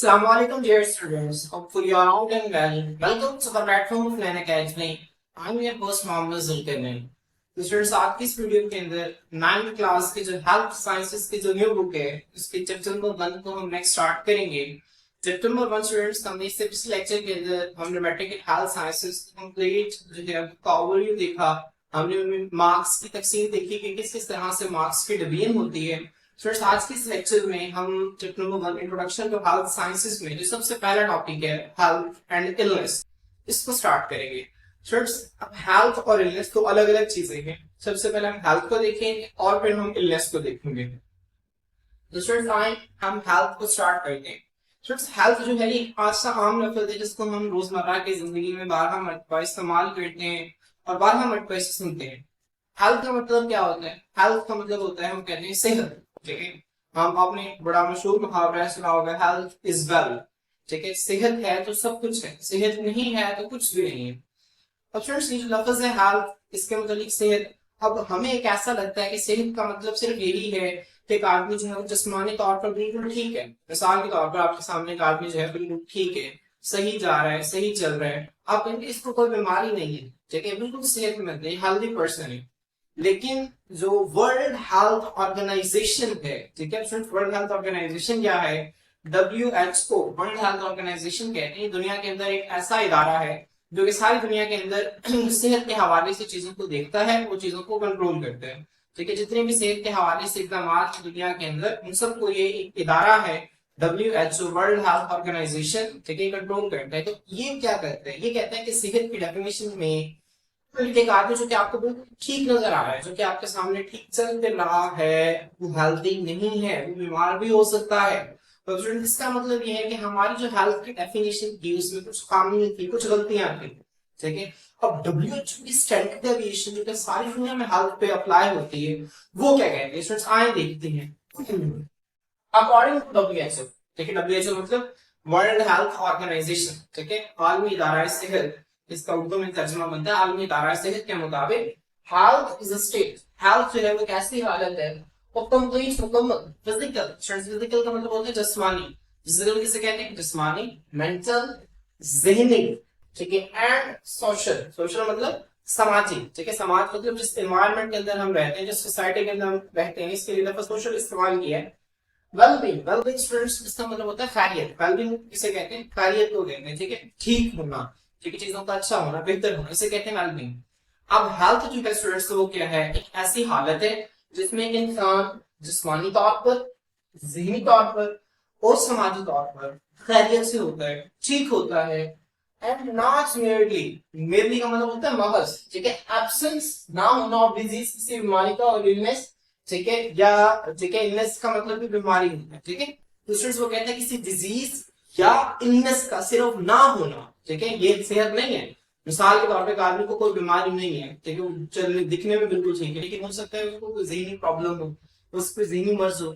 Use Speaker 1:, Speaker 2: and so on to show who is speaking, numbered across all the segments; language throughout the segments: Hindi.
Speaker 1: Assalamualaikum dear students. Hopefully you are all doing well. Welcome to the platform of Learn Academy. I'm your host Mohammad Zulqarnain. तो स्टूडेंट्स आज की इस वीडियो के अंदर 9th क्लास की जो हेल्थ साइंसेस की जो न्यू बुक है उसके चैप्टर नंबर 1 को हम नेक्स्ट स्टार्ट करेंगे। चैप्टर नंबर 1 स्टूडेंट्स हमने इससे पिछले लेक्चर के अंदर हमने मैट्रिक हेल्थ साइंसेस कंप्लीट जो है उसका ओवरव्यू देखा। हमने मार्क्स की तकसीम देखी कि किस किस तरह से मार्क्स की डिवीजन होती है। स्टूडेंट्स आज के इस लेक्चर में हम chapter number 1 introduction to health sciences में जो सबसे पहला टॉपिक है हेल्थ एंड इलनेस इसको स्टार्ट करेंगे। स्टूडेंट्स अब हेल्थ और इलनेस तो अलग अलग चीजें हैं। सबसे पहले हम हेल्थ को देखेंगे और फिर हम इलनेस को देखेंगे। तो स्टूडेंट्स हम हेल्थ को स्टार्ट करते हैं। स्टूडेंट्स हेल्थ जो है एक ऐसा आम लफ्ज है जिसको हम रोजमर्रा की जिंदगी में बारहा मरतबा इस्तेमाल करते हैं और बारहा मरतबा इसे सुनते हैं। हेल्थ का मतलब क्या होता है? हेल्थ का मतलब होता है हम कहते हैं सेहत। ठीक है, हम आपने बड़ा मशहूर मुहावरा सुना होगा हेल्थ इज वेल्थ। ठीक है, सेहत है तो सब कुछ है, सेहत नहीं है तो कुछ भी नहीं है। अब फ्रेंड्स ये जो लफ्ज है हेल्थ इसके मतलब सेहत, अब हमें एक ऐसा लगता है कि सेहत का मतलब सिर्फ यही है कि एक आदमी जो है जिस्मानी तौर पर बिल्कुल ठीक है। मिसाल के तौर पर आपके सामने एक आदमी जो है बिल्कुल ठीक है, सही जा रहा है, सही चल रहा है, आप इसको कोई बीमारी नहीं है। ठीक है, बिल्कुल सेहतमंद है, हेल्दी पर्सन है। लेकिन जो वर्ल्ड हेल्थ ऑर्गेनाइजेशन है, ठीक है फ्रेंड्स, वर्ल्ड हेल्थ ऑर्गेनाइजेशन क्या है? WHO वर्ल्ड हेल्थ ऑर्गेनाइजेशन कहते हैं दुनिया के अंदर एक ऐसा इदारा है जो कि सारी दुनिया के अंदर सेहत के हवाले से चीजों को देखता है, वो चीजों को कंट्रोल करता है। ठीक है, जितने भी सेहत के हवाले से इकदाम दुनिया के अंदर उन सबको ये एक इदारा है WHO वर्ल्ड हेल्थ ऑर्गेनाइजेशन, ठीक है, कंट्रोल करता है। तो ये क्या करते हैं? ये कहते हैं कि सेहत की डेफिनेशन में एक आदमी जो कि आपको बिल्कुल ठीक नजर आ रहा है, जो कि आपके सामने ठीक चल रहा है, वो हेल्दी नहीं है, वो बीमार भी हो सकता है। तो इसका मतलब ये है कि हमारी जो हेल्थ की डेफिनेशन थी उसमें कुछ खामी थी, कुछ गलतियां थी। ठीक है, अब WHO की स्टैंडर्ड डेविएशन जो कि सारी दुनिया में हेल्थ पे अप्लाई होती है वो क्या कहते हैं? स्टूडेंट्स आए देखते हैं। अकॉर्डिंग टू WHO, ठीक है, WHO मतलब वर्ल्ड हेल्थ ऑर्गेनाइजेशन, ठीक है, आलमी इदारा सेहत, इसका उर्दू में तर्जुमा बनता है आलमी इदारा सेहत के मुताबिक health is a state. Health जो है वो कैसी हालत है? वो कंप्लीट मुकम्मल फिजिकल, फिजिकल का मतलब होता है जिस्मानी। फिजिकल किसे कहते हैं? जिस्मानी, मेंटल, ज़हनी, ठीक है, एंड सोशल। सोशल मतलब समाजी। ठीक है, समाज मतलब जिस एनवायरनमेंट के अंदर हम रहते हैं, जिस सोसाइटी के अंदर हम रहते हैं, इसके लिए लफ्ज सोशल इस्तेमाल किया है। वेलबींग, वेलबींग स्टूडेंट्स इसका मतलब होता है खैरियत। वेलबींग किसे कहते हैं? खैरियत को कहते हैं। ठीक है, ठीक होना, ठीक है, चीजों का अच्छा होना, बेहतर होना, इसे कहते हैं वेलबींग। अब हेल्थ जो है स्टूडेंट्स वो क्या है? एक ऐसी हालत है जिसमें इंसान जिस्मानी तौर पर, ज़हनी तौर पर और समाजी तौर पर खैरियत से होता है, ठीक होता है। एंड नॉट मेयरली, मेयरली का मतलब होता है महज, ठीक है, एब्सेंस ना होना ऑफ डिजीज, किसी बीमारी का, और इलनेस, ठीक है, या ठीक है, इलनेस का मतलब भी बीमारी होता है। ठीक है, तो स्टूडेंट्स वो कहते हैं किसी डिजीज या इलनेस का सिर्फ ना होना, ठीक है, ये सेहत नहीं है। मिसाल के तौर पे आदमी को कोई बीमारी नहीं है, ठीक है, वो चलने दिखने में बिल्कुल ठीक है, लेकिन हो सकता है उसको कोई ज़हनी प्रॉब्लम हो, उसको ज़हनी मर्ज हो।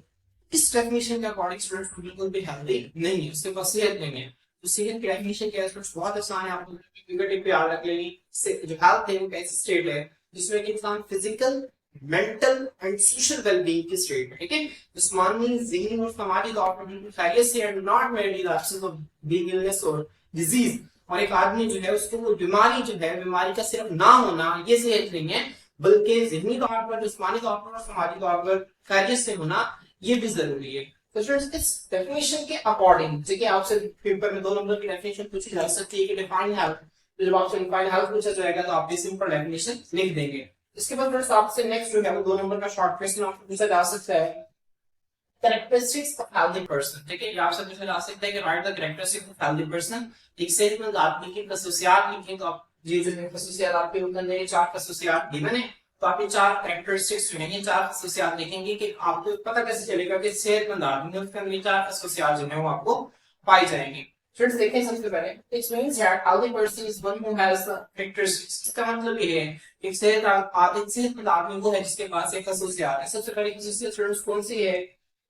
Speaker 1: इस डेफिनेशन के अकॉर्डिंग स्टूडेंट्स बिल्कुल भी हेल्दी नहीं है, उसके पास सेहत नहीं है। तो सेहत की डेफिनेशन क्या है स्टूडेंट्स? बहुत आसान है, आपको फिंगर टिप पे याद रख लेनी। जो हेल्थ है वो कैसी स्टेट है जिसमें कि इंसान physical, mental and social wellbeing की स्टेट है। ठीक है, जिस्मानी, ज़हनी और समाजी तौर पर बिल्कुल खैरियत से, and not merely the absence of being illness और डिजीज। और एक आदमी जो है उसको वो बीमारी जो है, बीमारी का सिर्फ ना होना, ये सेहत नहीं है, बल्कि ज़हनी तौर पर, जिस्मानी तौर पर और समाजी तौर पर खैरियत से होना ये भी जरूरी है। तो स्टूडेंट्स इस डेफिनेशन के अकॉर्डिंग, ठीक है, आपसे पेपर में 2 नंबर की डेफिनेशन पूछी जा सकती है कि डिफाइन हेल्थ। तो जब आपसे डिफाइन हेल्थ पूछा जाएगा तो आप ये सिंपल डेफिनेशन लिख देंगे। इसके बाद फ्रेंड्स आपसे नेक्स्ट जो है वो 2 नंबर का शॉर्ट क्वेश्चन आपको पूछा जा सकता है, कैरेक्टरिस्टिक्स ऑफ हेल्दी पर्सन। ठीक है, ये आपसे पूछा जा सकता है कि right the characteristics of healthy person. एक सेहतमंद आदमी की खसूसियात लिखें, तो आप जी जो खसूसियात आपके ऊपर 4 खसूसियात गिवन है, तो आप ये 4 कैरेक्टरिस्टिक्स जो है, ये 4 खसूसियात लिखेंगे कि आपको पता कैसे चलेगा कि सेहतमंद आदमी है, उसके अंदर 4 खसूसियात जो है वो आपको पाई जाएंगी। फ्रेंड्स देखें सबसे पहले, it means that healthy person is one who has the characteristics. इसका मतलब ये है कि सेहतमंद आदमी वो है जिसके पास एक खसूसियात है। सबसे पहली खसूसियत फ्रेंड्स कौन सी है?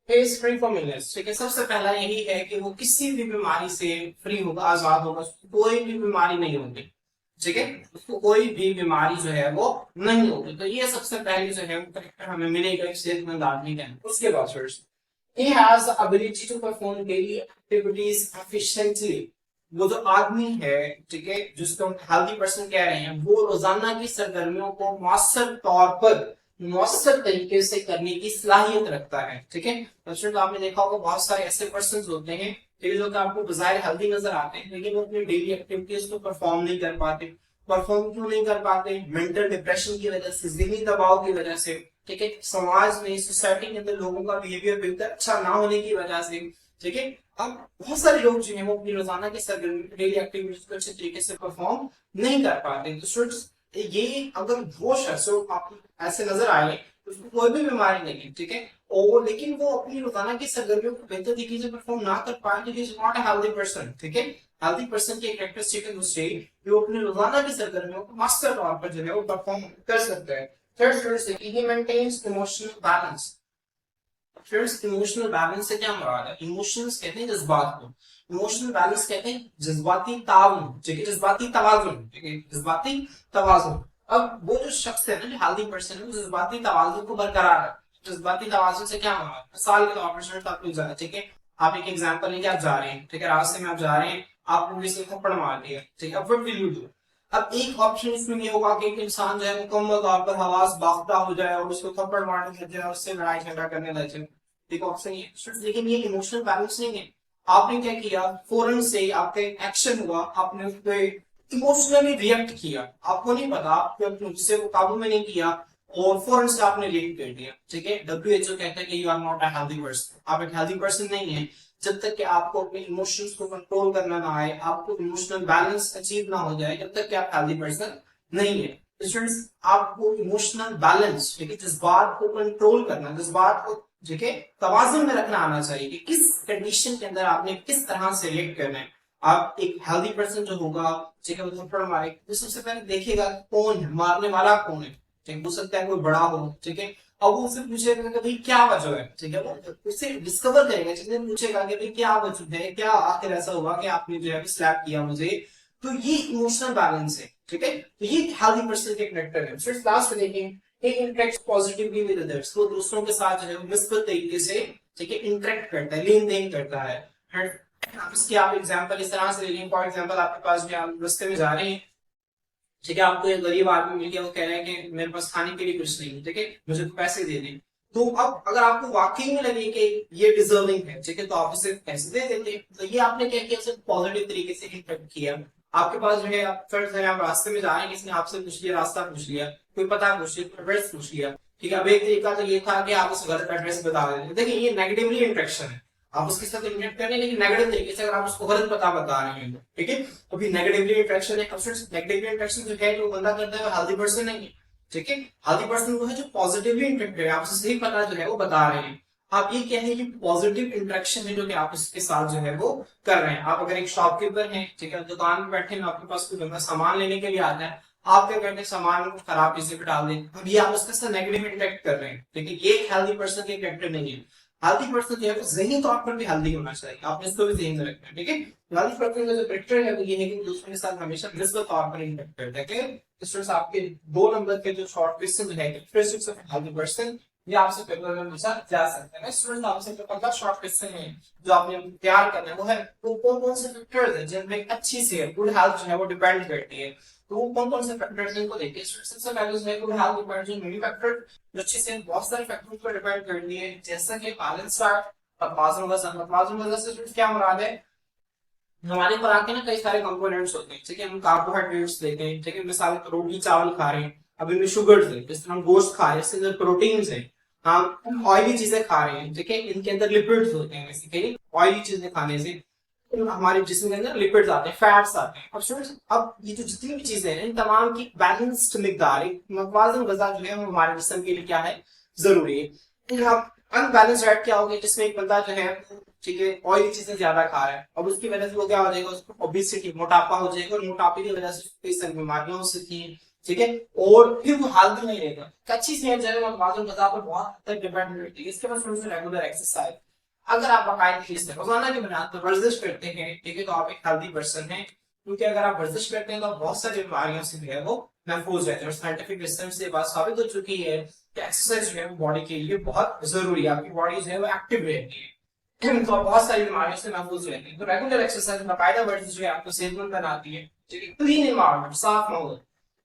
Speaker 1: Is free from illness. ठीक है, सबसे पहला यही है कि वो किसी भी बीमारी से फ्री होगा, आजाद होगा, कोई भी बीमारी नहीं होगी। ठीक है, उसको कोई भी बीमारी जो है वो नहीं होगी। तो ये सबसे पहले जो है वो करेक्टर हमें मिलेगा एक सेहतमंद आदमी के अंदर। उसके बाद he has the ability to perform daily activities efficiently. वो जो आदमी है, ठीक है, जिसको हम हेल्दी पर्सन कह रहे हैं, वो रोजाना की सरगर्मियों को मौसर तरीके से करने की सलाहियत रखता है, ठीक है। तो आपने देखा होगा बहुत सारे ऐसे पर्सन होते हैं, ठीक है, जो कि आपको बाहर हेल्दी नजर आते हैं, लेकिन वो अपनी डेली एक्टिविटीज को परफॉर्म नहीं कर पाते। परफॉर्म क्यों नहीं कर पाते? मेंटल डिप्रेशन की वजह से, ज़हनी दबाव की वजह से, ठीक है, समाज में, सोसाइटी के अंदर लोगों का बिहेवियर बेहतर अच्छा ना होने की वजह से, ठीक है। अब बहुत सारे लोग जो है वो अपनी रोजाना की सरगर्मी डेली एक्टिविटीज को अच्छे तरीके से परफॉर्म नहीं कर पाते। तो स्टूडेंट्स, ये अगर वो शख्स आपको ऐसे नजर आए तो उसको कोई भी बीमारी नहीं है, ठीक है, और लेकिन वो अपनी रोजाना की सरगर्मियों को बेहतर तरीके से परफॉर्म ना कर पाए, तो is not a healthy person, ठीक है। हेल्दी पर्सन की कैरेक्टरिस्टिक है दूसरी, जो अपनी रोजाना की सरगर्मियों को मास्टर तौर पर जो है वो परफॉर्म कर सकता है। Third students, he maintains emotional balance. Friends, emotional balance से क्या मुराद है? इमोशंस कहते हैं जज्बात को, इमोशनल बैलेंस कहते हैं जज्बाती ताउन, ठीक है, जज्बाती तवाजुन, ठीक है, जज्बाती तवाजुन। अब वो जो शख्स है ना, जो हेल्दी पर्सन है, वो जज्बाती तवाजुन को बरकरार रखे। जज्बाती तवाजुन से क्या मुराद? मिसाल के तौर पर स्टूडेंट आपको जा, ठीक है, आप एक एग्जांपल लेके आप जा रहे हैं, ठीक है, रास्ते में आप जा रहे हैं, आपने किसी को थप्पड़ मार दिया, ठीक है, अब व्हाट विल यू डू? अब एक ऑप्शन इसमें ये होगा कि एक इंसान जो है मुकम्मल तौर पर हवास बाख्ता हो जाए और उसको थप्पड़ मारने लग जाए, उससे लड़ाई झगड़ा करने लग जाए, एक ऑप्शन ये। लेकिन ये इमोशनल बैलेंस नहीं है। आपने क्या किया, फौरन से आपका एक्शन हुआ, आपने उस पर इमोशनली रिएक्ट किया, आपको नहीं पता, आपने अपने गुस्से को काबू में नहीं किया और फौरन से आपने रिएक्ट कर दिया, ठीक है। WHO कहता है कि you are not a healthy person, आप एक हेल्दी पर्सन नहीं है जब तक कि आपको अपने इमोशंस को कंट्रोल करना ना आए, आपको इमोशनल बैलेंस अचीव ना हो जाए, जब तक कि आप हेल्दी पर्सन नहीं है। स्टूडेंट्स, आपको इमोशनल बैलेंस, ठीक है, जज्बात को कंट्रोल करना, जज्बात को, ठीक है, तवाज़ुन में रखना आना चाहिए कि किस कंडीशन के अंदर आपने किस तरह से रिएक्ट करना है। आप एक हेल्दी पर्सन जो होगा, ठीक है, वो थप्पड़ मारे तो सबसे पहले देखेगा कौन है मारने वाला, कौन है, ठीक है, हो सकता है कोई बड़ा हो, ठीक है। अब वो उससे पूछेगा कि भाई क्या वजह है, ठीक है, वो उससे डिस्कवर करेगा, जिसने पूछेगा कि भाई क्या वजह है, क्या आखिर ऐसा हुआ कि आपने जो है स्लैप किया मुझे। तो ये इमोशनल बैलेंस है, ठीक है, तो ये हेल्दी पर्सन के कैरेक्टर है। फिर लास्ट में देखें, he interacts positively with others, वो दूसरों के साथ जो है मुस्बत तरीके से, ठीक है, इंटरेक्ट करता है, लेन देन करता है। आप इसकी आप एग्जांपल इस तरह से ले लें, फॉर एग्जांपल आपके पास भी आप रास्ते में जा रहे हैं, ठीक है, आपको एक गरीब आदमी मिल गया, वो कह रहा है कि मेरे पास खाने के लिए कुछ नहीं, ठीक है, मुझे तो पैसे दे दें। तो अब अगर आपको वाकई में लगे कि ये डिजर्विंग है, ठीक है, तो आप उसे पैसे दे देते। तो ये आपने क्या किया, सिर्फ पॉजिटिव तरीके से इंटरेक्ट किया। आपके पास जो है, आप फर्ज है, आप रास्ते में जा रहे हैं, किसी ने आपसे पूछ लिया, रास्ता पूछ लिया, कोई पता पूछ लिया, एड्रेस पूछ लिया, ठीक है। अब एक तरीका तो ये था कि आप उस गलत एड्रेस बता देते। देखिए, ये नेगेटिवली इंटरेक्शन है, आप उसके साथ इंटरेक्ट कर रहे हैं लेकिन नेगेटिव तरीके से, अगर आप उसको गलत पता बता रहे हैं, ठीक है, तो भी नेगेटिवली इंटरेक्शन है। नेगेटिवली इंटरेक्शन जो है, जो बंदा करता है वो हेल्दी पर्सन नहीं है, ठीक है। हेल्दी पर्सन वो है जो पॉजिटिवली इंटरेक्ट है, आप उसे सही पता जो है वो बता रहे हैं। आप ये कह रहे हैं कि पॉजिटिव इंटरेक्शन है जो कि आप उसके साथ जो है वो कर रहे हैं। आप अगर एक शॉपकीपर हैं, ठीक है, दुकान में बैठे हैं, आपके पास कोई बंदा सामान लेने के लिए आता है, आप क्या करते हैं, सामान को खराब चीजें पे डाल दें, अब ये आप उसके साथ नेगेटिव इंटरेक्ट कर रहे हैं, ठीक है। ये एक हेल्दी पर्सन के कैरेक्टर नहीं है। हेल्दी पर्सन जो है वो ज़हनी तौर पर भी हेल्दी होना चाहिए, आपने इसको भी ध्यान में रखना है, ठीक है। हेल्दी पर्सन का जो कैरेक्टर है वो ये है कि दूसरों के साथ हमेशा निस्बत तौर पर इंटरेक्ट करता है। कि स्टूडेंट्स, आपके 2 नंबर के जो शॉर्ट क्वेश्चन है, कैरेक्टरिस्टिक्स ऑफ हेल्दी पर्सन, ये आपसे पेपर में हमेशा जा सकते हैं। स्टूडेंट्स, आपसे जो 15 शॉर्ट क्वेश्चन है जो आपने तैयार करना है, वो है वो कौन कौन से फैक्टर्स हैं जिनमें अच्छी से गुड हेल्थ जो है वो डिपेंड करती है। तो वो कौन कौन से फैक्टर्स हैं इनको देखिए। सबसे पहले जो है good health depends on many factor, जो अच्छी से बहुत सारे फैक्टर्स पर डिपेंड करती है, जैसा कि बैलेंस डाइट, मतवाज़न वज़न। मतवाज़न वज़न से क्या मुराद है, हमारे खुराक के ना कई सारे कंपोनेंट्स होते हैं, ठीक है, हम कार्बोहाइड्रेट्स लेते हैं, ठीक है, मिसाल रोटी चावल खा रहे हैं, अब इनमें शुगर्स है, जिस तरह हम गोश्त खा रहे हैं इसके अंदर प्रोटीन्स है। हम ऑयली चीजें खा रहे हैं, ठीक है, इनके अंदर लिपिड्स होते हैं, बेसिकली ऑयली चीजें खाने से हमारे जिस्म के अंदर लिपिड्स आते हैं, फैट्स आते हैं। अब स्टूडेंट्स, अब ये जो जितनी भी चीजें हैं, इन तमाम की बैलेंस्ड मिकदार, मतवाज़न गज़ा जो है वो हमारे जिस्म के लिए क्या है, जरूरी है। अनबैलेंस डाइट क्या होगी, जिसमें एक बंदा जो है, ठीक है, ऑयली चीजें ज्यादा खा रहा है, अब उसकी वजह से वो क्या हो जाएगा, उसको ओबेसिटी, मोटापा हो जाएगा, और मोटापे की वजह से कई सारी बीमारियां हो सकती हैं, ठीक है, और फिर वो हेल्दी नहीं रहेगा। अच्छी सेहत जो है वो मतवाज़न गज़ा पर बहुत हद तक डिपेंड करती है। इसके बाद रेगुलर एक्सरसाइज, अगर आप बाकायदगी से रोजाना की बुनियाद पर वर्जिश करते हैं, ठीक है, तो आप एक हेल्दी पर्सन हैं, क्योंकि अगर आप वर्जिश करते हैं तो आप बहुत सारी बीमारियों से जो है वो महफूज रहते हैं। और साइंटिफिक रिसर्च से बात साबित हो चुकी है एक्सरसाइज जो है बॉडी के लिए बहुत जरूरी है, आपकी बॉडी जो है वो एक्टिव रहती है तो बहुत सारी बीमारियों से महफूज रहती है। तो रेगुलर एक्सरसाइज बाकायदा वर्जिश जो है आपको सेहतमंद बनाती है। क्लीन इन्वायरमेंट, साफ माहौल,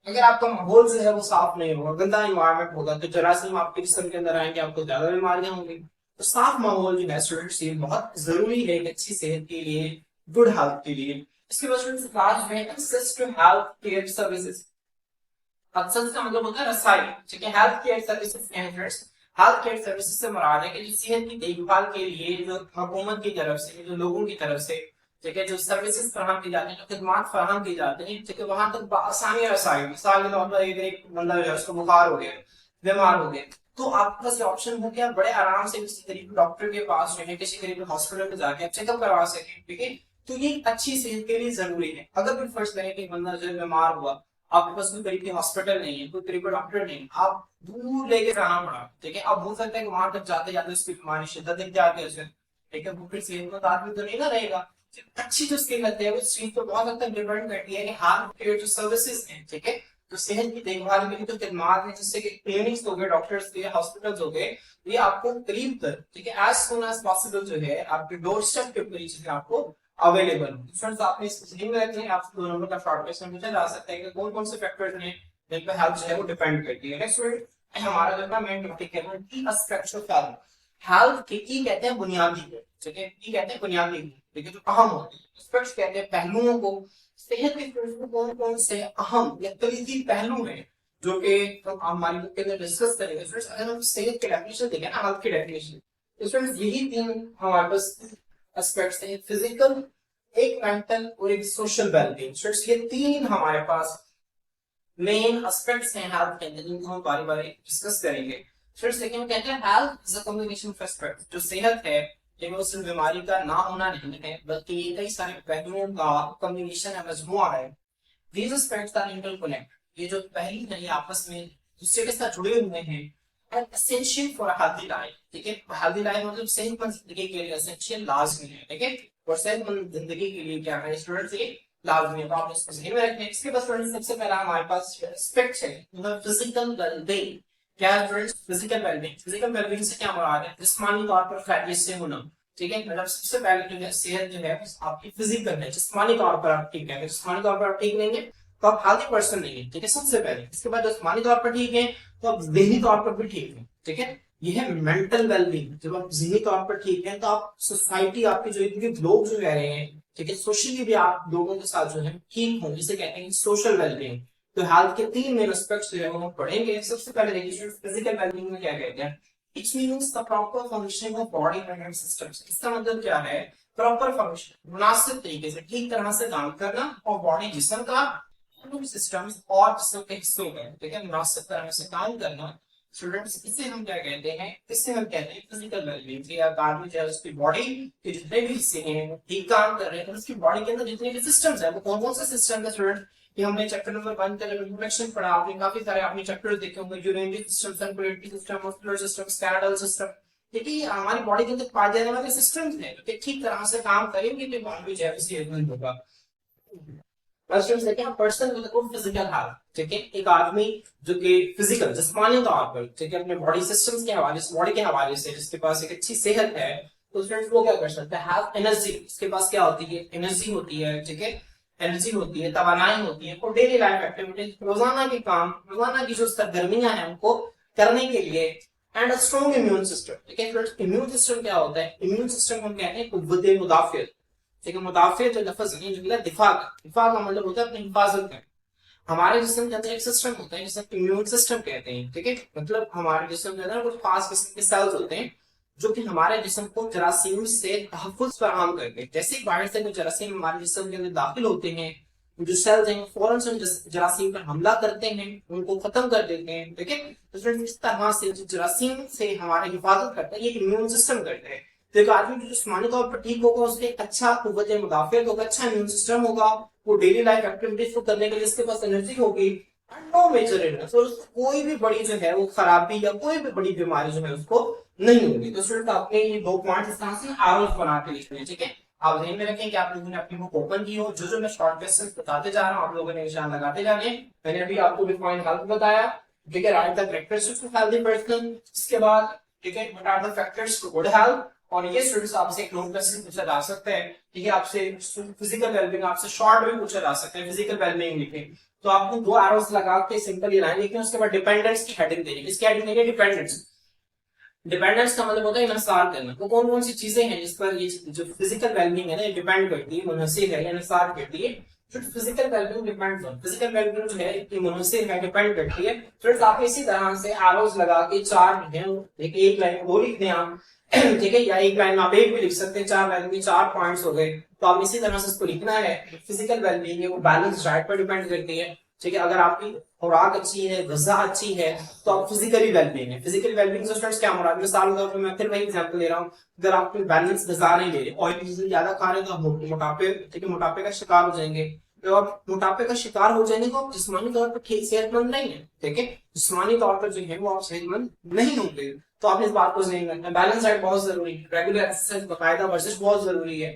Speaker 1: अगर आपका माहौल जो है वो साफ नहीं होगा, गंदा इन्वायरमेंट होगा, तो जरासीम आपके जिस्म के अंदर आएंगे, आपको ज्यादा बीमारियां होंगी। तो साफ माहौल जो है स्टूडेंट्स ये बहुत जरूरी है एक अच्छी सेहत के लिए, गुड हेल्थ के लिए। इसके बाद स्टूडेंट्स क्लास में access to health care services, access का मतलब होता है रसाई, ठीक है। हेल्थ केयर सर्विसेज के स्टूडेंट्स, हेल्थ केयर सर्विसेज से मुराद है कि जो सेहत की देखभाल के लिए जो हुकूमत की तरफ से, जो लोगों की तरफ से, ठीक है, जो सर्विसेज फराहम की जाती है, जो खिदमात फराहम की जाती है, ठीक है, वहां तक आसानी रसाई। मिसाल के तौर पर अगर एक बंदा जो है उसको बुखार हो गया, बीमार हो गया, तो आपके पास ऑप्शन हो गया बड़े आराम से किसी करीब डॉक्टर के पास जो है, किसी करीब हॉस्पिटल में जाके आप चेकअप करवा सके, ठीक है। तो ये अच्छी सेहत के लिए जरूरी है। अगर कोई फर्स्ट करें कि बंदा जो है बीमार हुआ, आपके पास कोई करीब के हॉस्पिटल नहीं है, कोई करीब का डॉक्टर नहीं, आप दूर लेके जाना पड़ा, ठीक है। अब हो सकता है कि वहां तक जाते जाते उसकी बीमारी शिद्दत दिख जाती है उसे, ठीक है, वो फिर सेहत का आदमी तो नहीं ना रहेगा। अच्छी जो सेहत है वो चीज तो बहुत हद तक डिपेंड करती है कि हेल्थ केयर जो सर्विसेज हैं, ठीक है, तो सेहत की देखभाल के लिए जो खिदमात है, जैसे कि क्लिनिक्स हो गए, डॉक्टर्स के, हॉस्पिटल्स हो गए, ये आपको करीब तक, ठीक है, एज सुन एज पॉसिबल जो है आपके डोर स्टेप के ऊपर ये चीजें आपको अवेलेबल हो। फ्रेंड्स आपने इस ध्यान में रखना है, आप 2 नंबर का शॉर्ट क्वेश्चन पूछा जा सकता है कि कौन कौन से फैक्टर्स हैं जिन पर हेल्थ जो है वो डिपेंड करती है। नेक्स्ट हमारा जो है मेन टॉपिक है वो की एस्पेक्ट्स ऑफ हेल्थ। हेल्थ के की कहते हैं बुनियादी, ठीक है, की कहते हैं बुनियादी, ठीक है, जो अहम होते हैं। एस्पेक्ट्स कहते हैं पहलुओं को। सेहत के कौन कौन से अहम या कलीदी पहलू हैं जो कि हम हमारी बुक के अंदर डिस्कस करेंगे। फ्रेंड्स अगर हम सेहत की डेफिनेशन देखें ना, हेल्थ की डेफिनेशन, तो फ्रेंड्स यही 3 हमारे पास एस्पेक्ट्स हैं, फिजिकल, एक मेंटल और एक सोशल वेलबींग। फ्रेंड्स ये 3 हमारे पास मेन एस्पेक्ट्स हैं हेल्थ के अंदर, जिनको हम बारी बारी डिस्कस करेंगे। फ्रेंड्स देखिए, कहते हैं health is a combination of aspects. जो सेहत है ये वो सिर्फ बीमारी का ना होना नहीं है, बल्कि ये कई सारे पहलुओं का कॉम्बिनेशन है, मजमुआ है। These aspects are interconnected. ये जो पहली है ये आपस में दूसरे के साथ जुड़े हुए हैं and essential for a healthy life, ठीक है। healthy life मतलब सेहतमंद जिंदगी के लिए essential लाजमी है, ठीक है, और सेहतमंद जिंदगी के लिए क्या है स्टूडेंट्स, ये लाजमी है। तो आप इसको ध्यान में रखें। इसके बाद स्टूडेंट्स सबसे पहला हमारे पास एस्पेक्ट है मतलब फिजिकल वेलबींग। क्या है students? Physical wellbeing. Physical wellbeing से क्या मुराद है? जिस्मानी तौर पर फिटनेस से होना, ठीक है। मतलब सबसे पहले जो है सेहत जो है आपकी फिजिकल है, जिस्मानी तौर पर आप ठीक है। जिस्मानी तौर पर आप ठीक नहीं है तो आप हेल्दी पर्सन नहीं है, ठीक है, सबसे पहले। इसके बाद जिस्मानी तौर पर ठीक है तो आप ज़हनी तौर पर भी ठीक है, ठीक है। यह है मेंटल वेलबींग। जब आप ज़हनी तौर पर ठीक है तो आप सोसाइटी, आपके जो इतने लोग जो रह रहे हैं, ठीक है, सोशली भी आप लोगों के साथ जो है ठीक हो, जिसे कहते हैं सोशल वेलबींग। तो हेल्थ के 3 मेन एस्पेक्ट्स जो है वो हम पढ़ेंगे। सबसे पहले देखिए फिजिकल वेलबींग में क्या कहते हैं। It means the proper functioning of body and systems. इसका मतलब क्या है? प्रॉपर फंक्शन, मुनासिब तरीके से ठीक तरह से काम करना, और बॉडी जिस्म का सिस्टम्स और जिस्म के हिस्सों में, ठीक है, मुनासिब तरह से काम करना। स्टूडेंट्स इसे हम क्या कहते हैं? इससे हम कहते हैं फिजिकल वेलबींग। या आदमी जो है उसकी बॉडी के जितने भी हिस्से हैं ठीक काम कर रहे हैं, तो उसकी बॉडी के अंदर जितने भी सिस्टम्स है वो कौन कौन से सिस्टम है स्टूडेंट? ये हमने चैप्टर नंबर 1 के अंदर इंट्रोडक्शन पढ़ा। आपने काफी सारे आपने चैप्टर देखे होंगे, urinary system, circulatory system, muscular system, skeletal system, ठीक है। हमारी बॉडी के अंदर पाए जाने वाले सिस्टम्स हैं जो ठीक तरह से काम करेंगे तो बॉडी जो है सेहतमंद होगा। Person with good physical health, ठीक है, एक आदमी जो कि फिजिकल जिस्मानी तौर पर, ठीक है, अपने बॉडी सिस्टम्स के हवाले से, बॉडी के हवाले से जिसके पास एक अच्छी सेहत है, तो फ्रेंड्स वो क्या कर सकता है? Have energy. इसके पास क्या होती है? एनर्जी होती है, ठीक है, एनर्जी होती है, तवानाई होती है और डेली लाइफ एक्टिविटीज, रोजाना के काम, रोजाना की जो सरगर्मियां हैं उनको करने के लिए। And a strong immune system, ठीक है फ्रेंड्स। इम्यून सिस्टम क्या होता है? इम्यून सिस्टम हम कहते हैं कुव्वत मुदाफियत, ठीक है। मुदाफियत जो लफ्ज है जो दिफा का, दिफा का मतलब होता है अपनी हिफाजत करना। हमारे जिस्म के अंदर एक सिस्टम होता है जिसे इम्यून सिस्टम कहते हैं, ठीक है। मतलब हमारे जिस्म के अंदर कुछ खास किस्म के सेल्स होते हैं जो कि हमारे जिस्म को जरासीम से तहफ़्फ़ुज़ फराहम करते हैं। जैसे ही बाहर से जरासीम हमारे जिस्म के अंदर दाखिल होते हैं, जो सेल्स हैं फौरन से जरासीम पर हमला करते हैं, उनको खत्म कर देते हैं, ठीक है। तो इस तरह से जो जरासीम से हमारी हिफाजत करता है ये इम्यून सिस्टम करता है। तो एक आदमी जो जिस्मानी तौर पर ठीक होगा, उसके अच्छा कुव्वत मुदाफियत होगा, अच्छा इम्यून सिस्टम होगा, वो डेली लाइफ एक्टिविटीज को करने के लिए इसके पास एनर्जी होगी, नो मेजर इलनेस, और कोई भी बड़ी जो है वो खराबी या कोई भी बड़ी बीमारी जो है उसको नहीं होगी। तो स्टूडेंट आपने ये 2 पॉइंट इस तरह से आरोप बना के लिखने हैं, ठीक है। आप ध्यान में रखें कि आप लोगों ने अपनी बुक ओपन की हो, जो मैं शॉर्ट क्वेश्चन बताते जा रहा हूँ आप लोगों ने निशान लगाते जाने। मैंने अभी आपको डिफाइन हेल्थ बताया, ठीक है, right the characteristics of healthy person. इसके बाद ठीक है, what are the factors for good health. और ये स्टूडेंट्स आपसे एक नोट क्वेश्चन पूछा जा सकता है, ठीक है, आपसे फिजिकल वेलबींग आपसे शॉर्ट में पूछा जा सकता है, फिजिकल वेलबींग लिखे तो आपको दो एरोस लगा के सिंपल ये लाइन लिखनी है, उसके बाद डिपेंडेंस की हेडिंग देनी है। इसकी हेडिंग देनी है डिपेंडेंस। डिपेंडेंस का मतलब होता है इनसार करना। तो कौन कौन सी चीजें हैं जिस पर ये जो फिजिकल वेलबींग है ना, ये डिपेंड करती है, मुनहसिर है या इनसार करती है। Physical wellbeing depends on, physical wellbeing जो है ये मुनहसिर है, डिपेंड करती है। फ्रेंड्स आप इसी तरह से एरोस लगा के चार है, एक लाइन वो लिख दें आप, ठीक है, या एक लाइन में आप एक भी लिख सकते हैं, चार लाइन में चार पॉइंट्स हो गए। तो आप इसी तरह से इसको लिखना है। फिजिकल वेलबींग है वो बैलेंस डाइट पर डिपेंड करती है, ठीक है। अगर आपकी खुराक अच्छी है, ग़िज़ा अच्छी है, तो आप फिजिकली वेलबींग है। फिजिकल वेलबींग से स्टूडेंट्स क्या मुराद है? मिसाल के तौर पर मैं फिर वही एग्जांपल ले रहा हूँ, अगर आप बैलेंस ग़िज़ा नहीं ले रहे, ऑयली चीजें ज्यादा खा रहे हैं, तो आप मोटापे, ठीक है, मोटापे का शिकार हो जाएंगे। जब आप मोटापे का शिकार हो जाएंगे तो आप जिस्मानी तौर पर ठीक सेहतमंद नहीं है, ठीक है, जिस्मानी तौर पर जो है वो आप सेहतमंद नहीं होंगे। तो आपने इस बात को ज़हन रखना है। बैलेंस डाइट बहुत जरूरी है, रेगुलर एक्सरसाइज, बाकायदा वर्जिश बहुत जरूरी है,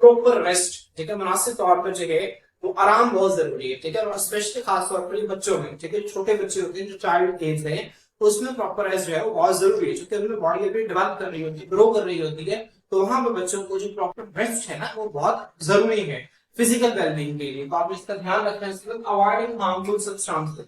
Speaker 1: प्रॉपर रेस्ट, ठीक है, मुनासिब तौर पर जो है वो आराम बहुत जरूरी है, ठीक है। और स्पेशली खास तौर पर बच्चों में, ठीक है, छोटे बच्चे होते हैं जो चाइल्ड एज है, उसमें प्रॉपर रेस्ट जो है वो बहुत जरूरी है, क्योंकि उनमें बॉडी अभी डेवलप कर रही होती है, ग्रो कर रही होती है। तो वहां पे बच्चों को जो प्रॉपर रेस्ट है ना वो बहुत जरूरी है फिजिकल वेलबींग के लिए। तो आप इसका ध्यान रखना है। अवॉइडिंग हार्मफुल सब्सटेंसेस,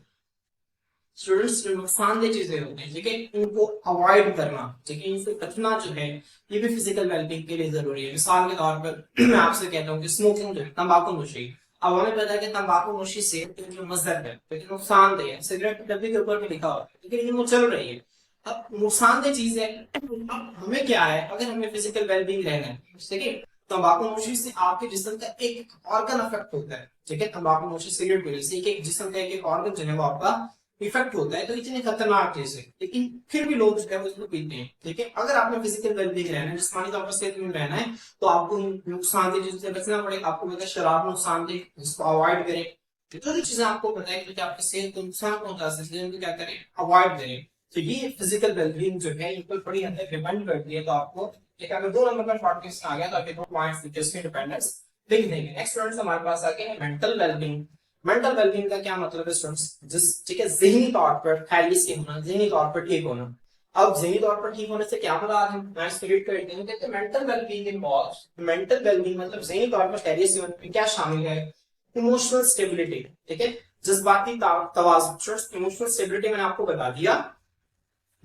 Speaker 1: स्टूडेंट्स जो नुकसानदेह चीजें होती हैं, ठीक है, इनको अवॉइड करना, ठीक है, इनसे बचना जो है ये भी फिजिकल वेलबींग के लिए जरूरी है। मिसाल के तौर पर मैं आपसे कहता हूँ कि स्मोकिंग जो है, तंबाकू नोशी, अब हमें पता है कि तंबाकू नोशी से जो मजहर है, लेकिन नुकसानदेह है, सिगरेट के डब्बे के ऊपर भी लिखा हुआ है, लेकिन वो चल रही है। अब नुकसानदेह चीज है, अब हमें क्या है, अगर हमें फिजिकल वेलबींग रहना है, ठीक है, तंबाकू नोशी से आपके जिस्म का एक ऑर्गन अफेक्ट होता है, ठीक है, तंबाकू नोशी सिगरेट पीने से एक जिस्म का एक ऑर्गन जो है वो आपका इफेक्ट होता है। तो इतनी खतरनाक चीज है, लेकिन फिर भी लोग जो है वो इसको पीते हैं, ठीक है। अगर आपने फिजिकल वेलबींग रहना है, जिस्मानी तौर पर सेहतमंद रहना है, तो आपको नुकसानदेह चीजों से बचना पड़ेगा। आपको पता है शराब नुकसानदेह, जिसको अवॉइड करें। जो भी चीजें आपको पता है कि आपकी सेहत को नुकसान पहुंचा सकती है, उनको क्या करें, अवॉइड करें। तो ये फिजिकल वेलबींग जो है इन पर बड़ी हद तक डिपेंड करती है। तो आपको एक अगर दो नंबर पर शॉर्ट क्वेश्चन आ गया तो आपके दो पॉइंट्स जिसकी डिपेंडेंस लिख देंगे। नेक्स्ट स्टूडेंट्स हमारे पास आके है मेंटल वेलबींग। मेंटल वेलबींग का क्या मतलब है स्टूडेंट्स? जिस, ठीक है, जहनी तौर पर खैरियत से होना, जहनी तौर पर ठीक होना। अब जहनी तौर पर ठीक होने से क्या मुराद है, मैं इसको रीड कर देता हूं कि mental wellbeing involves, mental wellbeing मतलब जहनी तौर पर खैरियत से होने में क्या शामिल है? इमोशनल स्टेबिलिटी, ठीक है, जज्बाती तवाज़ुन। इमोशनल स्टेबिलिटी मैंने आपको बता दिया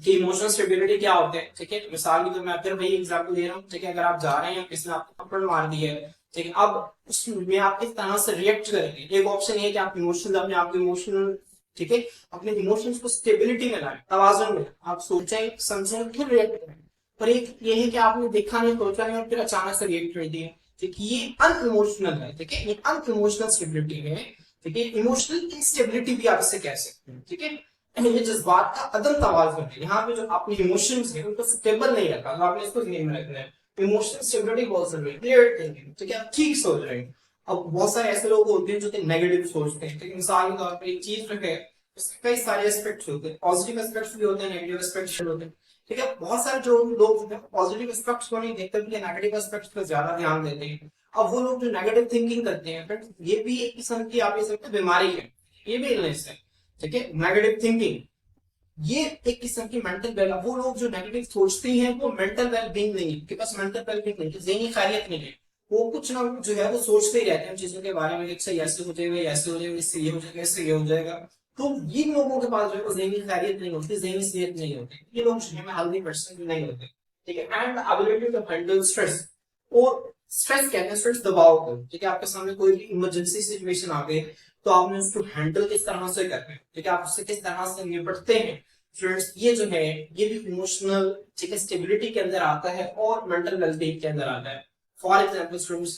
Speaker 1: कि इमोशनल स्टेबिलिटी क्या होते हैं, ठीक है। मिसाल की तो मैं फिर वही एग्जांपल दे रहा हूँ, ठीक है, अगर आप जा रहे हैं, किसी ने आपको थप्पड़ मार दी है, ठीक है, अब उसमें आप किस तरह से रिएक्ट करेंगे। एक ऑप्शन है कि आप इमोशनल, अपने आप इमोशनल, ठीक है, अपने इमोशंस को स्टेबिलिटी में लाएं, तवाज़ुन में, आप सोचें, समझें, फिर रिएक्ट करें। पर एक ये है कि आपने देखा नहीं, सोचा नहीं और फिर अचानक से रिएक्ट कर दिए, ठीक है, ये अनइमोशनल है, ठीक है, ये अनइमोशनल स्टेबिलिटी है, ठीक है। इमोशनल इंस्टेबिलिटी भी आप इसे कह सकते हैं, ठीक है। ये जज्बात का अदम तवाज़ुन है। यहाँ पे जो अपने इमोशंस है उनको स्टेबल नहीं रखा, तो आपने इसको ध्यान में रखना है। इमोशनल स्टेबिलिटी बहुत जरूरी है, क्लियर थिंकिंग, ठीक है, आप ठीक सोच रहे हैं। अब बहुत सारे ऐसे लोग होते हैं जो कि नेगेटिव सोचते हैं, ठीक है। मिसाल के तौर पर एक चीज रखे, कई सारे एस्पेक्ट्स होते हैं, पॉजिटिव एस्पेक्ट्स भी होते हैं, नेगेटिव एस्पेक्ट्स भी होते हैं, ठीक है। बहुत सारे जो लोग पॉजिटिव एस्पेक्ट्स को नहीं देखते बल्कि नेगेटिव एस्पेक्ट्स पर ज्यादा ध्यान देते हैं। अब वो लोग जो नेगेटिव थिंकिंग करते हैं, ये भी एक किस्म की आप ये सकते बीमारी है, ये भी इलनेस है, ठीक है। नेगेटिव थिंकिंग ये एक किस्म की मेंटल वेल, वो लोग जो नेगेटिव सोचते हैं वो मेंटल वेल बीइंग नहीं है, उनके पास मेंटल वेल बीइंग नहीं है, ज़हनी खैरियत नहीं है। वो कुछ ना कुछ जो है वो सोचते ही रहते हैं चीजों के बारे में, अच्छा ऐसे हो जाएगा, ऐसे हो जाएगा, इससे ये हो जाएगा, इससे ये हो जाएगा। तो ये लोगों के पास जो है ज़हनी खैरियत नहीं होती, ज़हनी सेहत नहीं होती, ये लोग जो है हेल्दी पर्सन नहीं होते, ठीक है। And ability to handle stress, और स्ट्रेस कहते हैं स्ट्रेस दबाव को, ठीक है। आपके सामने कोई भी इमरजेंसी सिचुएशन आ गई तो आपने उसको हैंडल किस तरह से करना है, ठीक है, आप उससे किस तरह से निपटते हैं। फ्रेंड्स ये जो है ये भी इमोशनल, ठीक है, स्टेबिलिटी के अंदर आता है और मेंटल वेलबींग के अंदर आता है। फॉर एग्जांपल स्टूडेंट्स,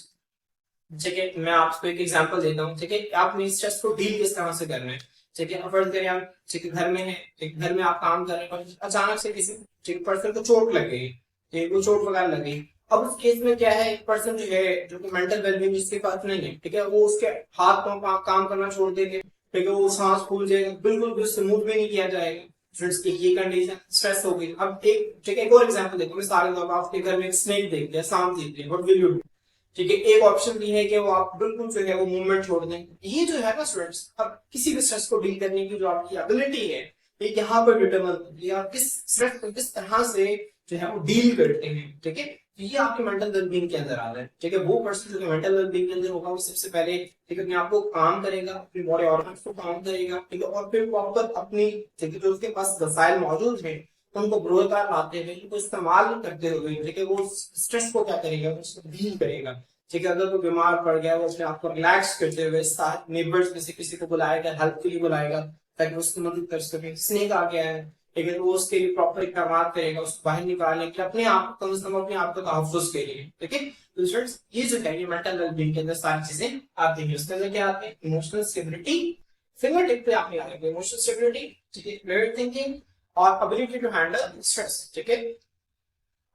Speaker 1: ठीक है, मैं आपको एक एग्जांपल देता हूँ, ठीक है, आपने स्ट्रेस को डील किस तरह से करना है, ठीक है। फर्ज करिए आप, ठीक है, घर में है, ठीक, घर में आप काम कर रहे हैं, अचानक से किसी, ठीक, पर्सन को चोट लग गई, ठीक, वो चोट वगैरह लग गई। अब उस केस में क्या है, एक पर्सन जो है जो कि मेंटल वेलबींग जिसके पास नहीं है, ठीक है, वो उसके हाथ पांव काम करना छोड़ देंगे, ठीक है, वो सांस फूल जाएगा, बिल्कुल भी स्मूथ भी नहीं किया जाएगा। फ्रेंड्स ये कंडीशन स्ट्रेस हो गई। अब एक, ठीक है, एक और एग्जांपल देखो, मैं सारे लोग आपके घर में एक स्नेक देख लिया, सांप देख लिया, व्हाट विल यू डू, ठीक है। एक ऑप्शन भी है कि वो आप बिल्कुल जो है वो मूवमेंट छोड़ दें। ये जो है ना स्टूडेंट्स, अब किसी भी स्ट्रेस को डील करने की जो आपकी एबिलिटी है, ये यहाँ पर डिटरमाइन या किस स्ट्रेस को किस तरह से जो है वो डील करते हैं, ठीक है। तो ये आपके मेंटल वेलबींग के अंदर आ रहा है, ठीक है। वो पर्सन जो मेंटल वेलबींग के अंदर होगा वो सबसे पहले, ठीक है, अपने आप को काम करेगा, अपनी बॉडी ऑर्गन्स को काम करेगा, ठीक है, और फिर प्रॉपर अपनी, ठीक है, जो उसके पास वसाइल मौजूद है उनको बरोकार लाते हुए, उनको इस्तेमाल करते हुए, ठीक है, वो स्ट्रेस को क्या करेगा, उसको डील करेगा, ठीक है। अगर वो बीमार पड़ गया, वो अपने आप को रिलैक्स करते हुए साथ नेबर्स में से किसी को बुलाएगा, हेल्प के लिए बुलाएगा ताकि उसकी मदद कर सके। स्नेक आ गया है, ठीक है, तो वो उसके लिए प्रॉपर इकदाम करेगा उसको बाहर निकालने के लिए, अपने आप कम से कम अपने आप को तहफ्फुज के लिए, ठीक है। तो स्टूडेंट्स ये जो है ये मेंटल वेलबींग के अंदर सारी चीजें आती हैं। उसके अंदर क्या आते हैं, इमोशनल स्टेबिलिटी, फिंगर टिप पे आपने आएगा इमोशनल स्टेबिलिटी, ठीक है, क्लियर थिंकिंग और एबिलिटी टू हैंडल स्ट्रेस, ठीक है।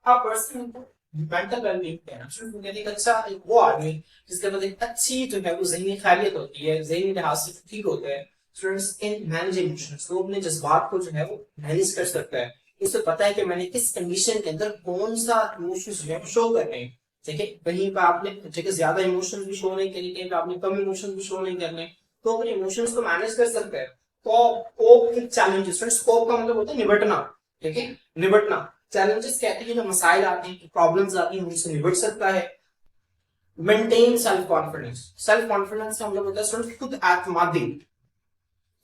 Speaker 1: आप पर्सन मेंटल वेलबींग कहना शुरू कर देगा। अच्छा वो आदमी जिसके पास एक अच्छी जो है वो ज़हनी खैरियत होती है, ज़हनी लिहाज से ठीक होता है, स्टूडेंट्स कैन मैनेज इमोशंस, वो अपने जज्बात को जो है वो मैनेज कर सकता है। उसे पता है कि मैंने किस कंडीशन के अंदर कौन सा इमोशंस जो है शो करने हैं, ठीक है। कहीं पर आपने, ठीक है, ज्यादा इमोशंस भी शो नहीं करने, कहीं पर आपने कम इमोशंस भी शो नहीं करने, तो अपने इमोशंस को मैनेज कर सकते हैं। कोप के चैलेंजेस, स्कोप का मतलब होता है निपटना, ठीक है, निपटना। चैलेंजेस कहते हैं जो मसाइल आते हैं, प्रॉब्लम्स आती हैं, उनसे निपट सकता है। Maintain self confidence, self confidence का मतलब होता है खुद एतमादी।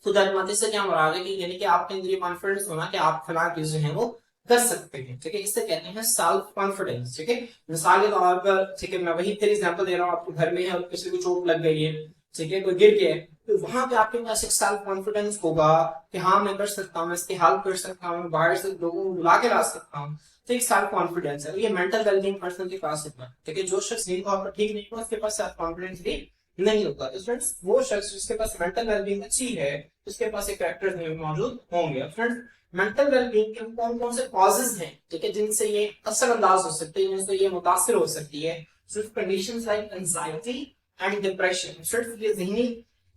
Speaker 1: खुद एतमादी से क्या मुराद है कि यानी कि आपके अंदर ये कॉन्फिडेंस होना कि आप फलां चीजें हैं वो कर सकते हैं, ठीक है। इससे कहते हैं सेल्फ कॉन्फिडेंस, ठीक है। मिसाल के तौर पर, ठीक है, मैं वही फिर एग्जांपल दे रहा हूँ, आपके घर में है और किसी को चोट लग गई है, ठीक है, कोई गिर गया है, तो वहां पे आपके पास एक सेल्फ कॉन्फिडेंस होगा कि हाँ मैं कर सकता हूँ, मैं इसकी हेल्प कर सकता हूँ, बाहर से लोगों को बुला के ला सकता हूँ। तो एक सेल्फ कॉन्फिडेंस है, ये मेंटल वेलबींग पर्सन के पास होता है, ठीक है। जो शख्स नहीं तौर पर ठीक नहीं हुआ उसके पास सेल्फ कॉन्फिडेंस भी नहीं होता। तो फ्रेंड्स वो शख्स जिसके पास मेंटल वेलबींग अच्छी है उसके पास एक कैरेक्टर्स मौजूद होंगे। फ्रेंड्स मेंटल वेलबींग के कौन कौन से कॉजेज हैं, ठीक है, जिनसे ये असरअंदाज हो सकते हैं, जिनसे ये मुतासिर हो सकती है। सिर्फ conditions like anxiety and depression, सिर्फ ये ज़हनी,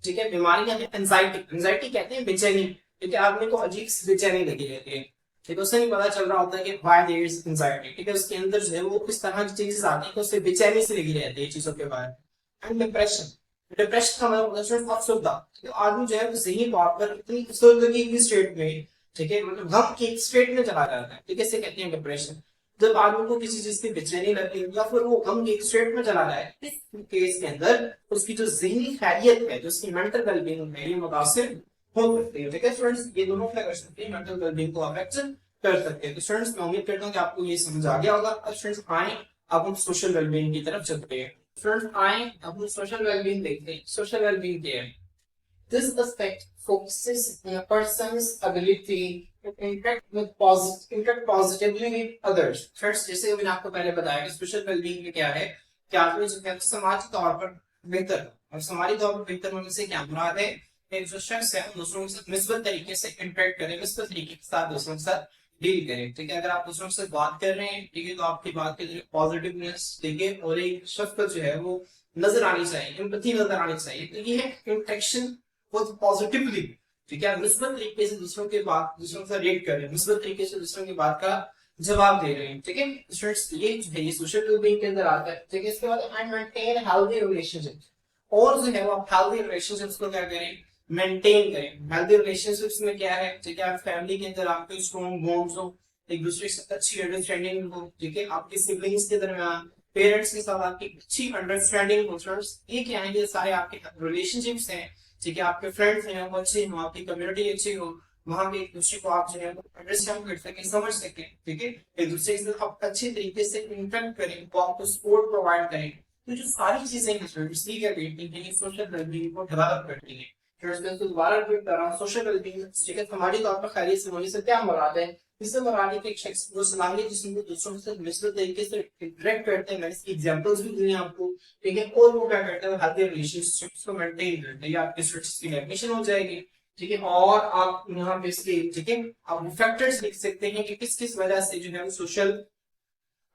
Speaker 1: ठीक है, बीमारियां हैं। एंजाइटी, एंजाइटी कहते हैं बेचैनी, ठीक है, आदमी को अजीब सी बेचैनी लगी रहती है, ठीक है, उसे नहीं पता चल रहा होता है कि व्हाई देयर इज एंजाइटी, ठीक है, उसके अंदर जो है वो किस तरह की चीजें आती हैं कि उसे बेचैनी से लगी रहती है चीजों के बारे में। एंड डिप्रेशन, डिप्रेशन का मतलब होता है अफसरदा, तो आदमी जो है वो ज़हनी तौर पर इतनी अफसरदगी की स्टेट में, ठीक है, मतलब गम की स्टेट में चला जाता है, ठीक है, इसे कहते हैं डिप्रेशन। जब आदमी को किसी चीज की बेचैनी लगती है या फिर वो गम के स्टेट में चला जाए, इस केस के अंदर उसकी जो ज़हनी खैरियत है, जो उसकी मेंटल वेलबींग है, ये मुतासिर हो सकती है, ठीक है। स्टूडेंट्स ये दोनों क्या कर सकते हैं, मेंटल वेलबींग को अफेक्ट कर सकते हैं। तो स्टूडेंट्स मैं उम्मीद करता हूँ कि आपको ये समझ आ गया होगा। अब स्टूडेंट्स आए अब हम सोशल वेलबींग की तरफ चलते हैं। फ्रेंड्स आए अब हम सोशल वेलबींग देखते हैं। सोशल वेलबींग क्या है? This aspect focuses on a person's ability to interact positively with others. First, जैसे मैंने आपको पहले बताया कि सोशल वेलबींग में क्या है कि आदमी जो है समाजी तौर पर बेहतर, और समाजी तौर पर बेहतर होने से क्या मुराद है, एक जो शख्स है दूसरों के साथ मिसबत तरीके से इंटरेक्ट करे, मिसबत तरीके के साथ दूसरों के साथ डील करें, ठीक है। अगर आप दूसरों से बात कर रहे हैं, ठीक है, तो आपकी बात के पॉजिटिवनेस, ठीक है, और एक शख्स जो है वो नजर आनी चाहिए, एम्पैथी नजर आनी चाहिए। तो ये है इंटरेक्शन पॉजिटिवली, ठीक है, मुस्बत तरीके से दूसरों के बात, दूसरों से रिएक्ट कर रहे हैं, मुस्बत तरीके से दूसरों की बात का जवाब दे रहे हैं, ठीक है। स्टूडेंट्स ये जो है ये सोशल वेलबींग के अंदर आता है, ठीक है। इसके बाद आई मेंटेन हेल्दी रिलेशनशिप्स, और जो है वो आप हेल्दी रिलेशनशिप्स को क्या करें, मेंटेन करें। हेल्दी रिलेशनशिप्स में क्या है, ठीक है, आप फैमिली के अंदर आपके स्ट्रॉन्ग बॉन्ड्स हो, एक दूसरे से अच्छी अंडरस्टैंडिंग हो, ठीक है, आपके सिबलिंग्स के दरमियान, पेरेंट्स के साथ आपकी अच्छी अंडरस्टैंडिंग हो। ये क्या है, ये सारे आपके रिलेशनशिप्स हैं, ठीक है, आपके फ्रेंड्स हैं वो अच्छे हो, आपकी कम्युनिटी अच्छी हो, वहां पे एक दूसरे को आप जो है अंडरस्टैंड कर सकें, समझ सकें, ठीक है, एक दूसरे के साथ आप अच्छे तरीके से इंटरेक्ट करें, वो आपको सपोर्ट प्रोवाइड करें। तो जो सारी चीजें हैं क्या करती हैं, सोशल वेलबींग को डेवलप करती है। तो दोबारा रिपीट कर रहा हूँ, सोशल वेलबींग, ठीक है, हमारी तौर पर खैरियत से होने से क्या मुराद है, इससे मुराद है कि एक शख्स वो सलाहियत जिसको दूसरों के साथ मिसबत तरीके से इंटरेक्ट करते हैं, मैंने इसकी एग्जांपल्स भी दी हैं आपको, ठीक है, और वो क्या करते हैं, हेल्दी रिलेशनशिप्स को मेंटेन करते हैं। आपकी स्टडीज की एडमिशन हो जाएगी, ठीक है, और आप यहाँ पे इसके, ठीक है, आप फैक्टर्स लिख सकते हैं कि किस किस वजह से जो है सोशल,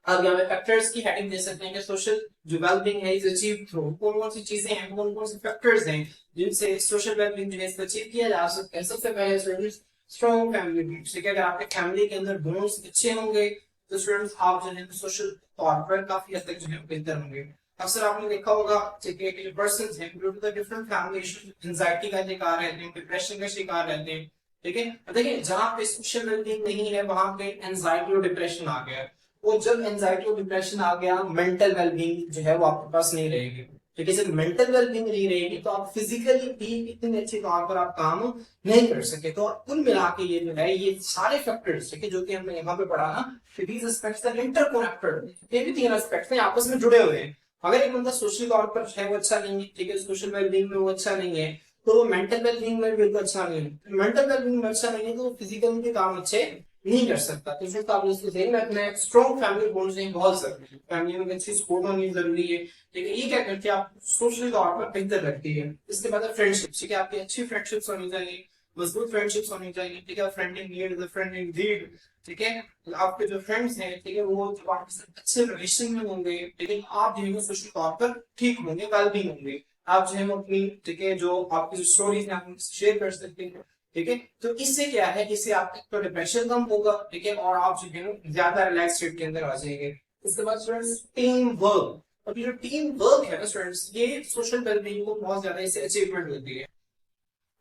Speaker 1: अब यहाँ पे फैक्टर्स की हेडिंग दे सकते हैं कि सोशल जो वेलबींग है इज अचीव थ्रू कौन कौन सी चीजें हैं, कौन कौन से फैक्टर्स हैं जिनसे सोशल वेलबींग जो है इसको अचीव किया जा सकता है। सबसे पहले स्ट्रॉन्ग फैमिली बॉन्ड्स, ठीक है, अगर आपके फैमिली के अंदर बॉन्ड्स अच्छे होंगे तो स्टूडेंट्स आप जो है सोशल तौर पर काफी हद तक जो है बेहतर होंगे। अक्सर आपने देखा होगा, ठीक है, कि जो पर्सन हैं due to the different family issues anxiety का शिकार रहते हैं, डिप्रेशन का शिकार रहते हैं, ठीक है। देखिए जहाँ पे सोशल वेलबींग नहीं है वहां पे एंजाइटी और डिप्रेशन आ गया, और जब एंजाइटी और डिप्रेशन आ गया मेंटल वेलबींग जो है वो आपके पास नहीं रहेगी। ठीक है, जब मेंटल वेलबींग नहीं रहेगी तो आप फिजिकली भी इतने अच्छे तौर पर आप काम नहीं कर सके। तो कुल मिला के ये जो है ये सारे फैक्टर्स ठीक है जो कि हमने यहाँ पे पढ़ा ना, दीज एस्पेक्ट्स आर इंटरकनेक्टेड, ये भी तीन एस्पेक्ट्स हैं आपस में जुड़े हुए हैं। अगर एक बंदा सोशल तौर पर है वो अच्छा नहीं है, ठीक है, सोशल वेलबींग में वो अच्छा नहीं है, तो मेंटल वेलबींग में भी अच्छा नहीं है। मेंटल वेलबींग में अच्छा नहीं है तो फिजिकल के काम अच्छे नहीं कर सकता। तो इसलिए आपने इसको ध्यान रखना है। स्ट्रॉन्ग फैमिली बॉन्ड्स हैं बहुत जरूरी है, फैमिली में अच्छी सपोर्ट होनी जरूरी है। ठीक है, ये क्या करती है आप सोशल तौर पर बेहतर रखती है। इसके बाद फ्रेंडशिप, ठीक है, आपकी अच्छी फ्रेंडशिप्स होनी चाहिए, मजबूत फ्रेंडशिप्स होनी चाहिए। ठीक है, friend in need is a friend in deed. ठीक है, आपके जो फ्रेंड्स हैं ठीक है वो जब आपके साथ अच्छे रिलेशन में होंगे, ठीक है, आप जो है सोशल तौर पर ठीक होंगे, वेल भी होंगे। आप जो है अपनी ठीक है जो आपकी जो स्टोरीज हैं आप शेयर कर सकते हैं। ठीक है, तो इससे क्या है, इससे आपका तो डिप्रेशन कम होगा, ठीक है, और आप जो है ना ज्यादा रिलैक्स स्टेट के अंदर आ जाएंगे। उसके बाद स्टूडेंट्स टीम वर्क, और ये जो टीम वर्क है ना स्टूडेंट्स, ये सोशल वेलबींग को बहुत ज्यादा इससे अचीवमेंट होती है।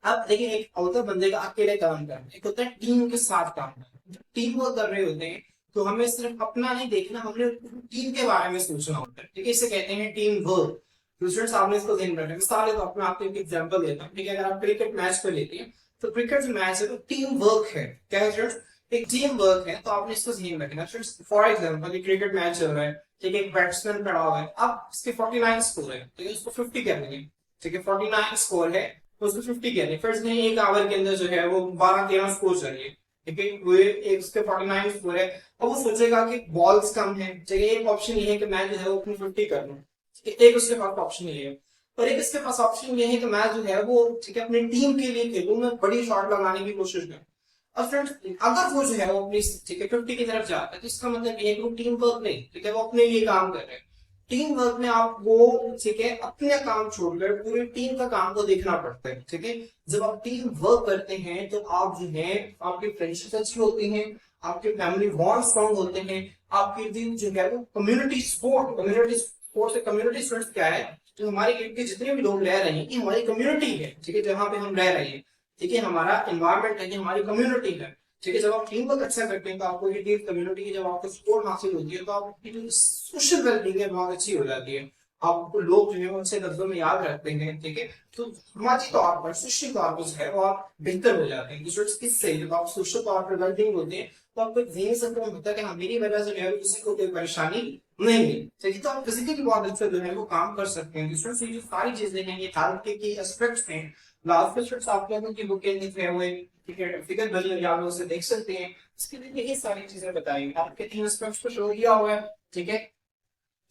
Speaker 1: अब देखिए एक होता है बंदे का अकेले काम करना, एक होता है टीम के साथ काम करना। जब टीम वर्क कर रहे होते हैं तो हमें सिर्फ अपना नहीं देखना, हमें टीम के बारे में सोचना होता है। ठीक है, इसे कहते हैं टीम वर्क। स्टूडेंट्स आपने इसको ध्यान रखना है। मिसाल तो अपने आपको एक एग्जांपल देता हूँ। ठीक है, अगर आप क्रिकेट मैच पे लेते हैं तो क्रिकेट जो मैच है तो टीम वर्क है। क्या है स्टूडेंट्स, एक टीम वर्क है। तो आपने इसको ध्यान रखना है। फॉर एग्जाम्पल एक क्रिकेट मैच चल रहा है, ठीक है, एक बैट्समैन खड़ा हुआ है, अब इसके 49 स्कोर है, ठीक है, उसको 50 करने, ठीक है, 49 स्कोर है तो उसको 50 कहते हैं। फर्स्ट में एक ओवर के अंदर जो है वो 12-13 स्कोर चाहिए, ठीक है, वो एक उसके 49 स्कोर है। और वो सोचेगा कि बॉल्स कम है, ठीक है, एक ऑप्शन ये है कि मैं जो है वो अपनी 50 कर लूं, ठीक है, एक उसके पास ऑप्शन ये है। और एक इसके पास ऑप्शन ये है कि मैं जो है वो ठीक है अपनी टीम के लिए खेलूं, मैं बड़ी शॉट लगाने की कोशिश करूं। और फ्रेंड्स अगर वो जो है वो अपनी ठीक है 50 की तरफ जाता है तो इसका मतलब ये है कि वो टीम वर्क नहीं, ठीक है, वो अपने लिए काम कर रहे हैं। टीम वर्क में आप वो ठीक है अपने काम छोड़कर पूरी टीम का काम को देखना पड़ता है। ठीक है, जब आप टीम वर्क करते हैं तो आप जो है आपकी फ्रेंडशिप अच्छी होती है, आपके फैमिली बॉन्ड स्ट्रॉन्ग होते हैं, आपके दिन जो है वो कम्युनिटी स्पोर्ट से कम्युनिटी स्पोर्ट्स क्या है, जो हमारे इर्द गिर्द जितने भी लोग रह रहे हैं ये हमारी कम्युनिटी है। ठीक है, जहाँ पे हम रह रहे हैं, ठीक है, हमारा एनवायरमेंट है, ये हमारी कम्युनिटी है। ठीक है, जब आप टीम वर्क अच्छा करते हैं तो आपको ये कम्युनिटी की जब आपको सपोर्ट हासिल होती है तो आपकी जो सोशल वेलबींग है बहुत अच्छी हो जाती है। आपको लोग जो है उनसे लफ्जों में याद रखते हैं। ठीक है, तो समाजी तौर पर सोशल तौर पर जो है वो आप बेहतर हो जाते हैं। किससे जब आप सोशल तौर पर वेलबींग होते हैं तो आपको जहनी संतुलन होता है कि हाँ मेरी वजह से जो है किसी को कोई परेशानी नहीं है। ठीक है, तो आप फिजिकली बहुत अच्छे जो है वो काम कर सकते हैं। दूसरों से ये सारी चीजें हैं, ये हेल्थ के एस्पेक्ट्स हैं। लास्ट में आप लोगों की बुकें लिखे हुए, ठीक है, फिगर बनी आप लोग उसे देख सकते हैं। इसके लिए यही सारी चीजें बताई आपके तीन एस्पेक्ट्स को शो किया हुआ है। ठीक है,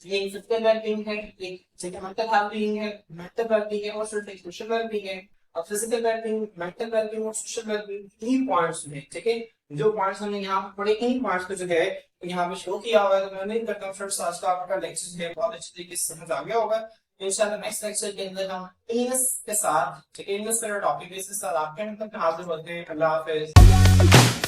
Speaker 1: ये फिजिकल वेलबींग है, एक ठीक है मेंटल वेलबींग है, और सोशल वेलबींग है। अब फिजिकल वेलबींग, मेंटल वेलबींग और सोशल वेलबींग तीन पॉइंट्स हैं। ठीक है, जो पॉइंट्स हमने यहाँ पर पढ़े इन पॉइंट्स को जो है यहाँ पे शो किया हुआ है। तो मैं उम्मीद करता हूँ फ्रेंड्स आज का आपका लेक्चर जो है बहुत अच्छी तरीके से समझ आ गया होगा। इंशाल्लाह नेक्स्ट लेक्चर के अंदर हम इल्नेस के साथ, ठीक है, इल्नेस का टॉपिक है, इसके साथ आपके अंदर हाजिर होते हैं। अल्लाह हाफिज।